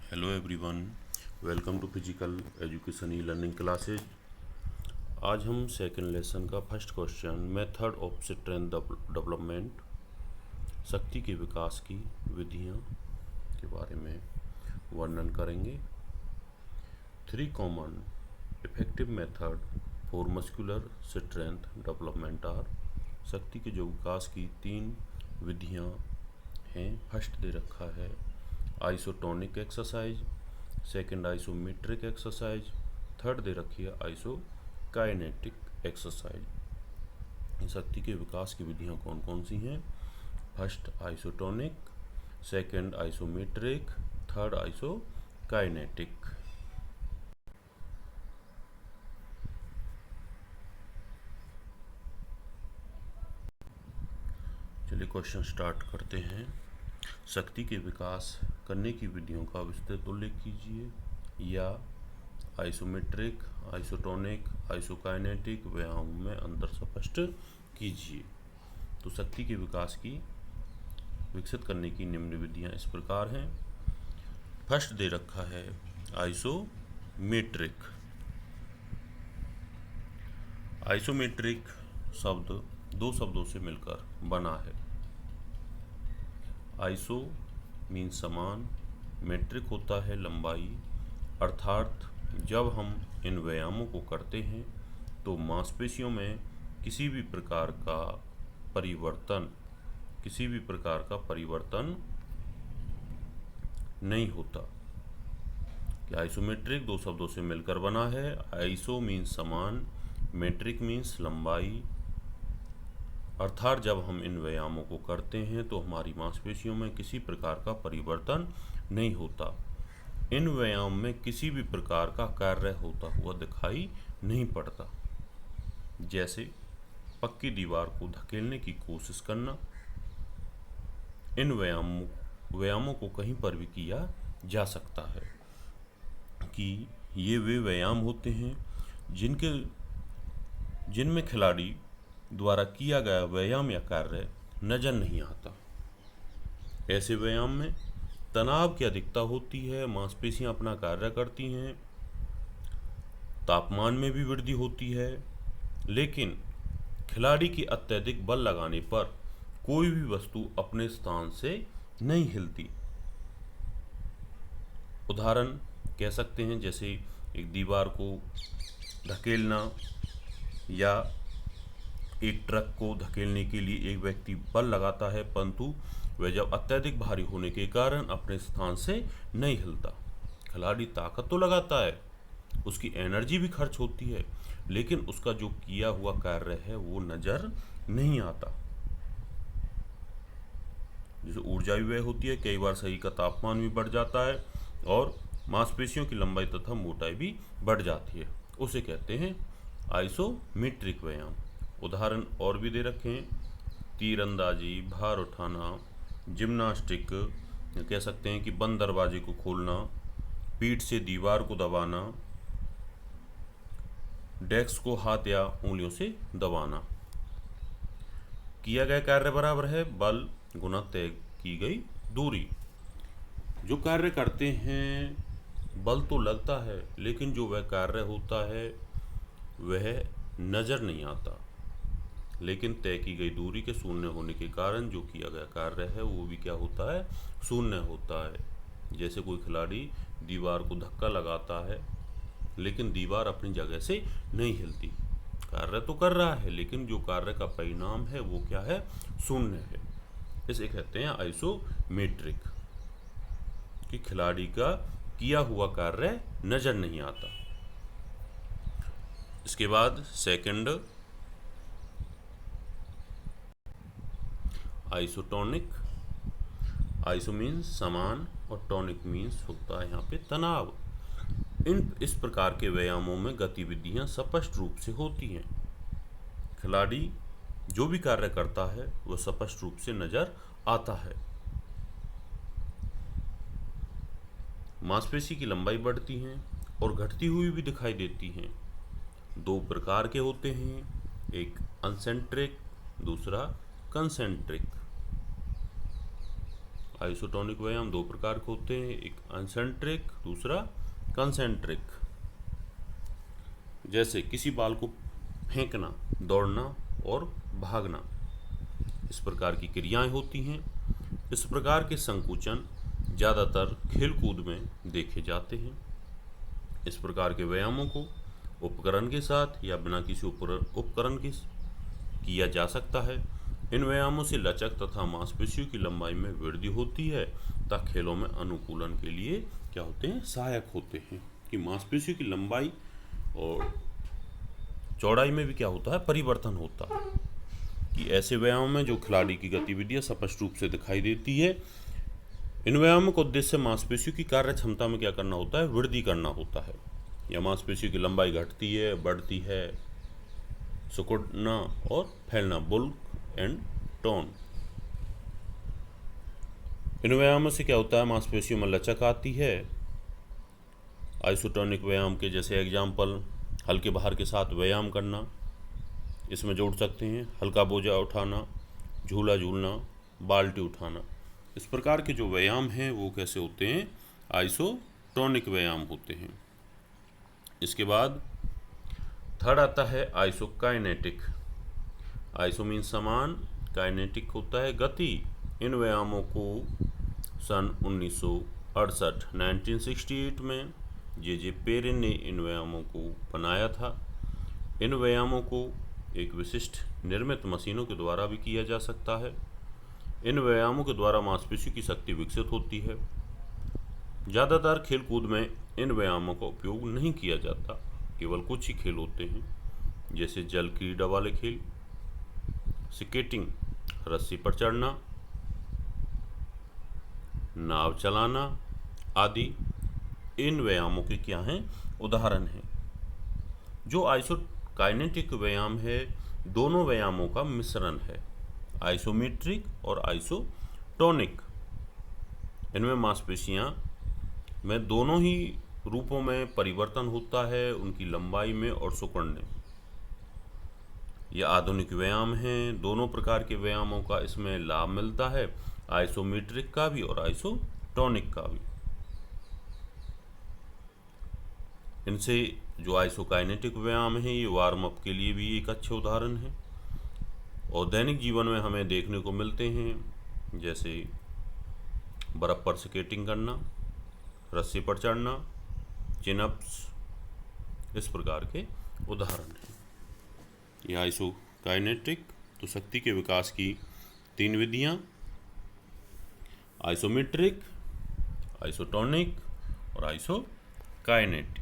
Hello everyone, welcome to physical education e learning classes. आज हम second lesson का first question method of strength development, शक्ति के विकास की विधियां के बारे में वर्णन करेंगे। 3 common effective method for muscular strength development are. शक्ति के जो विकास की 3 विधियां हैं। फर्स्ट दे रखा है isotonic exercise, second isometric exercise, third दे रखी है आइसोकाइनेटिक एक्सरसाइज। शक्ति के विकास की विधियां कौन कौन सी हैं? First isotonic, second isometric, third isokinetic. चलिए क्वेश्चन स्टार्ट करते हैं। शक्ति के विकास करने की विधियों का विस्तृत उल्लेख कीजिए या आइसोमेट्रिक, आइसोटोनिक, आइसोकाइनेटिक व्यायाम में अंतर स्पष्ट कीजिए। तो शक्ति के विकास की विकसित करने की निम्न विधियां इस प्रकार हैं। फर्स्ट दे रखा है आइसोमेट्रिक। आइसोमेट्रिक शब्द 2 शब्दों से मिलकर बना है। आइसो मीन्स समान, मेट्रिक होता है लंबाई, अर्थात जब हम इन व्यायामों को करते हैं तो मांसपेशियों में किसी भी प्रकार का परिवर्तन नहीं होता। आइसोमेट्रिक 2 शब्दों से मिलकर बना है। आइसो मीन्स समान, मेट्रिक मीन्स लंबाई, अर्थात जब हम इन व्यायामों को करते हैं तो हमारी मांसपेशियों में किसी प्रकार का परिवर्तन नहीं होता। इन व्यायाम में किसी भी प्रकार का कार्य होता हुआ दिखाई नहीं पड़ता, जैसे पक्की दीवार को धकेलने की कोशिश करना। इन व्यायामों को कहीं पर भी किया जा सकता है कि ये वे व्यायाम होते हैं जिनमें खिलाड़ी द्वारा किया गया व्यायाम या कार्य नजर नहीं आता। ऐसे व्यायाम में तनाव की अधिकता होती है, मांसपेशियां अपना कार्य करती हैं, तापमान में भी वृद्धि होती है, लेकिन खिलाड़ी की अत्यधिक बल लगाने पर कोई भी वस्तु अपने स्थान से नहीं हिलती। उदाहरण कह सकते हैं जैसे एक दीवार को धकेलना या एक ट्रक को धकेलने के लिए एक व्यक्ति बल लगाता है, परंतु वह जब अत्यधिक भारी होने के कारण अपने स्थान से नहीं हिलता। खिलाड़ी ताकत तो लगाता है, उसकी एनर्जी भी खर्च होती है, लेकिन उसका जो किया हुआ कार्य है वो नजर नहीं आता। जैसे ऊर्जा भी व्यय होती है, कई बार शरीर का तापमान भी बढ़ जाता है और मांसपेशियों की लंबाई तथा मोटाई भी बढ़ जाती है। उसे कहते हैं आइसोमेट्रिक व्यायाम। उदाहरण और भी दे रखे हैं, तीरंदाजी, भार उठाना, जिम्नास्टिक, कह सकते हैं कि बंद दरवाजे को खोलना, पीठ से दीवार को दबाना, डेस्क को हाथ या उंगलियों से दबाना। किया गया कार्य बराबर है बल गुना तय की गई दूरी। जो कार्य करते हैं बल तो लगता है, लेकिन जो वह कार्य होता है वह नजर नहीं आता, लेकिन तय की गई दूरी के शून्य होने के कारण जो किया गया कार्य है वो भी क्या होता है? शून्य होता है। जैसे कोई खिलाड़ी दीवार को धक्का लगाता है, लेकिन दीवार अपनी जगह से नहीं हिलती। कार्य तो कर रहा है, लेकिन जो कार्य का परिणाम है वो क्या है? शून्य है। इसे कहते हैं आइसोमेट्रिक, कि खिलाड़ी का किया हुआ कार्य नजर नहीं आता। इसके बाद सेकंड आइसोटोनिक। आइसो मीन्स समान और टॉनिक मीन्स होता है यहाँ पे तनाव। इस प्रकार के व्यायामों में गतिविधियां स्पष्ट रूप से होती हैं। खिलाड़ी जो भी कार्य करता है वह स्पष्ट रूप से नजर आता है। मांसपेशी की लंबाई बढ़ती है और घटती हुई भी दिखाई देती हैं। 2 प्रकार के होते हैं, एक अनसेंट्रिक, दूसरा कंसेंट्रिक। आइसोटोनिक व्यायाम दो प्रकार के होते हैं, एक अनसेंट्रिक, दूसरा कंसेंट्रिक। जैसे किसी बाल को फेंकना, दौड़ना और भागना, इस प्रकार की क्रियाएं होती हैं। इस प्रकार के संकुचन ज़्यादातर खेलकूद में देखे जाते हैं। इस प्रकार के व्यायामों को उपकरण के साथ या बिना किसी उपकरण के किया जा सकता है। इन व्यायामों से लचक तथा मांसपेशियों की लंबाई में वृद्धि होती है तथा खेलों में अनुकूलन के लिए क्या होते हैं, सहायक होते हैं। कि मांसपेशियों की लंबाई और चौड़ाई में भी क्या होता है, परिवर्तन होता है। कि ऐसे व्यायामों में जो खिलाड़ी की गतिविधियां स्पष्ट रूप से दिखाई देती है। इन व्यायामों का उद्देश्य मांसपेशियों की कार्य क्षमता में क्या करना होता है, वृद्धि करना होता है। या मांसपेशियों की लंबाई घटती है, बढ़ती है, सिकुड़ना और फैलना, बुल्क एंड टोन। इन व्यायामों से क्या होता है, मांसपेशियों में लचक आती है। आइसोटोनिक व्यायाम के जैसे एग्जाम्पल, हल्के भार के साथ व्यायाम करना, इसमें जोड़ सकते हैं हल्का बोझा उठाना, झूला झूलना, बाल्टी उठाना। इस प्रकार के जो व्यायाम हैं वो कैसे होते हैं, आइसोटोनिक व्यायाम होते हैं। इसके बाद थर्ड आता है आइसोकाइनेटिक। आइसो मीन समान, काइनेटिक होता है गति। इन व्यायामों को सन 1968 1968 में जे पेरिन ने इन व्यायामों को बनाया था। इन व्यायामों को एक विशिष्ट निर्मित मशीनों के द्वारा भी किया जा सकता है। इन व्यायामों के द्वारा मांसपेशियों की शक्ति विकसित होती है। ज़्यादातर खेल कूद में इन व्यायामों का उपयोग नहीं किया जाता, केवल कुछ ही खेल होते हैं, जैसे जल क्रीड़ा वाले खेल, स्केटिंग, रस्सी पर चढ़ना, नाव चलाना आदि इन व्यायामों के क्या हैं, उदाहरण हैं। जो आइसोकाइनेटिक व्यायाम है, दोनों व्यायामों का मिश्रण है, आइसोमेट्रिक और आइसोटोनिक। इनमें मांसपेशियां में दोनों ही रूपों में परिवर्तन होता है, उनकी लंबाई में और सिकुड़ने में। ये आधुनिक व्यायाम हैं। दोनों प्रकार के व्यायामों का इसमें लाभ मिलता है, आइसोमेट्रिक का भी और आइसोटोनिक का भी। इनसे जो आइसोकाइनेटिक व्यायाम है, ये वार्म अप के लिए भी एक अच्छे उदाहरण है और दैनिक जीवन में हमें देखने को मिलते हैं, जैसे बर्फ़ पर स्केटिंग करना, रस्सी पर चढ़ना, चिनअप्स, इस प्रकार के उदाहरण हैं। ये आइसोकाइनेटिक तो शक्ति के विकास की 3 विधियाँ, आइसोमेट्रिक, आइसोटोनिक और आइसोकाइनेटिक।